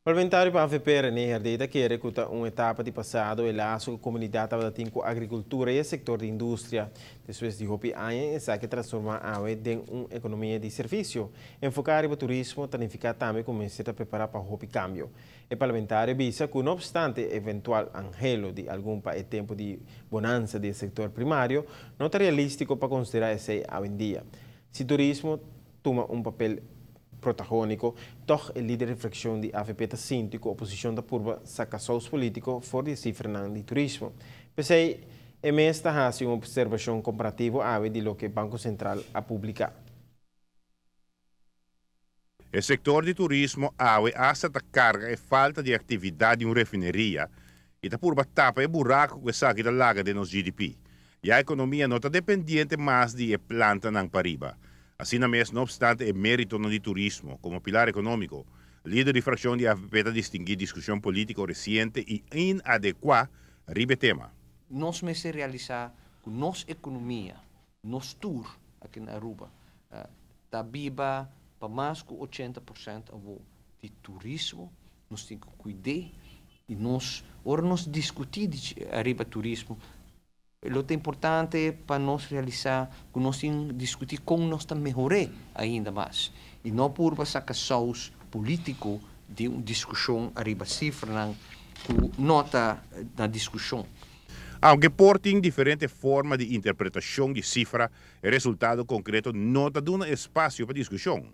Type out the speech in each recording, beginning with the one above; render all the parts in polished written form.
Parlamentário para a AVP René Herdeta quer recutar uma etapa de passado e laço com a comunidade com a agricultura e o setor de indústria. Depois de hopi anos, essa que transformar a AVE em uma economia de serviço. Enfocar no turismo, tanificar também começar a preparar para o hopi cambio. O parlamentário visa que, não obstante eventual angelo de algum tempo de bonança do setor primário, não é realístico para considerar esse hoje em dia. Se o turismo toma um papel protagónico, toch el líder de fracción de AVP está síntico, oposición da purba saca sous político for de cifra de turismo. Pese a mes está haciendo una observación comparativa de lo que el Banco Central ha publicado. O setor de turismo hasta a carga e falta de atividade em uma refineria e está por tapa e buraco que sabe da laga de nos GDP. E a economia não está dependente mais de planta não pariba. Assim mesmo, não obstante, é mérito no turismo como pilar econômico. Líder de fração de AVP está distinguir discussão política recente e inadequada ribe tema. Nós me se realizar com nossa economia, nosso tour aqui na Aruba, está viva para mais de 80% de turismo. Nós temos que cuidar e nós discutir arriba turismo. O importante para nós realizar, que nós temos que discutir como nós melhorar ainda mais. E não por sacar sós político de uma discussão arriba cifra, que nota na discussão. Aunque portem diferentes formas de interpretação de cifra, o resultado concreto não dá um espaço para discussão.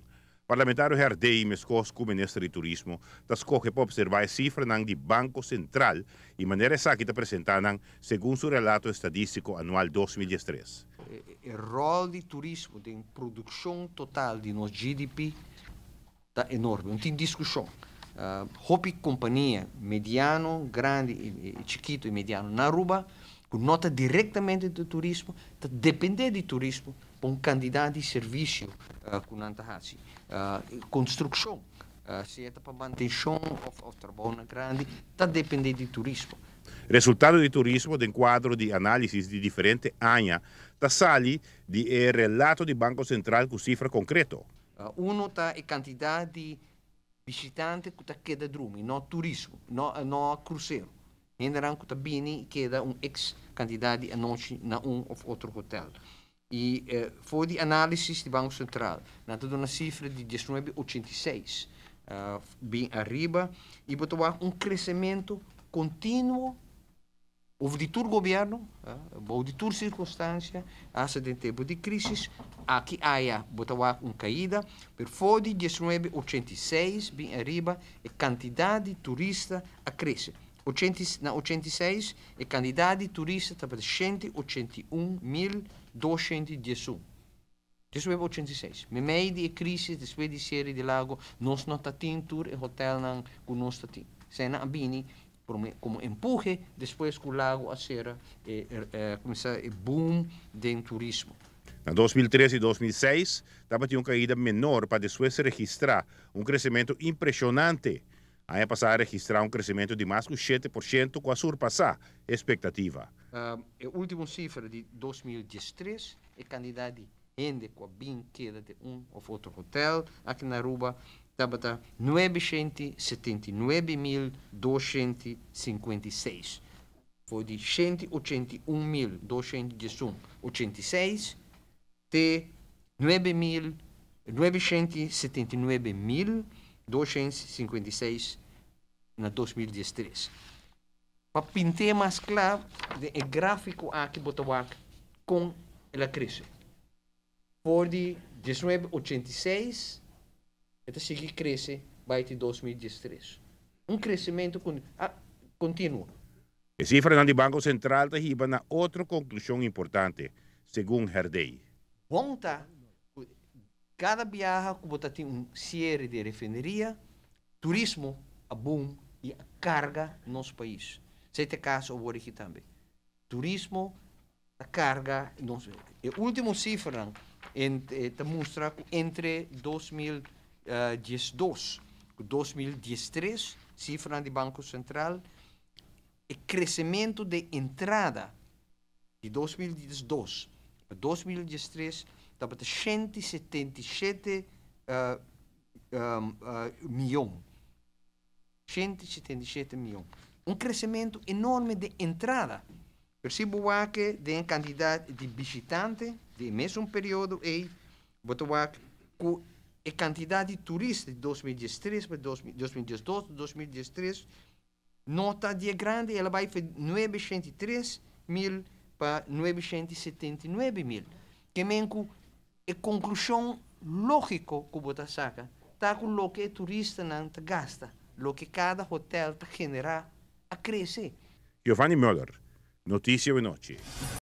Parlamentário Herdei Mescos, como ministro de Turismo, escolhe para observar a cifra do Banco Central e maneira essa que está apresentada segundo seu relato estadístico anual 2013. O rol de turismo em produção total de nosso GDP está enorme, não tem discussão. Hopi companhia mediano, grande, chiquito e mediano na Aruba, que nota diretamente do turismo, está depender de turismo para um candidato de serviço com Nantahasi. Construção, se é para manutenção ou trabalho grande, está depender de turismo. Resultado de turismo de quadro de análise de diferentes áreas está sali de relato do Banco Central com cifra concreto. Uno está a quantidade de visitantes que está queda drume, não turismo, não cruzeiro. Ainda que está bem queda ex-quantidade a noite na ou outro hotel. E foi de análise do Banco Central, nós temos uma cifra de 1986, bem arriba, e botou crescimento contínuo, houve de todo governo, houve de toda circunstância, hasta em tempo de crise, aqui há botou caída, mas foi de 1986, bem arriba, a quantidade de turistas a crescer. Na 86, a quantidade de turistas estava de 181.211. 1986. No meio da crise, depois de série de lago, nós não temos tour e hotel que nós temos. Sena abini como empurre, depois que o lago a ser começar a boom do turismo. Na 2013 e 2006, estava uma caída menor para depois registrar crescimento impressionante. Aí passar a registrar crescimento de mais de 7%, com a surpassar a expectativa. A última cifra de 2013 é quantidade de gente com a bem queda de ou outro hotel aqui na Aruba estava 979.256. Foi de 181.286 de 979.256 na 2013. Para pintar mais claro, o gráfico aqui botou com a crise. Por de 1986, até seguir cresce, vai de 2013. Crescimento contínuo. A cifra do Banco Central está na outra conclusão importante, segundo Herdei. Bom tá, cada viagem que você tem série de refineria, turismo, a boom e a carga no nosso país. Sete caso agora aqui também. Turismo, a carga, a última cifra mostra que entre 2012 e 2013, cifra do Banco Central, o crescimento de entrada de 2012 para 2013 estava de 177 milhões. 177 milhões. Um crescimento enorme de entrada. Percebo que de quantidade de visitantes, de mesmo período, e com a quantidade de turistas de 2013 para 2012, 2013, nota de grande, ela vai de 903 mil para 979 mil. Que menco a conclusão lógica que você saca, tá com o que o turista não gasta, o que cada hotel te genera a crescer. Giovanni Müller, Notícia e Noite.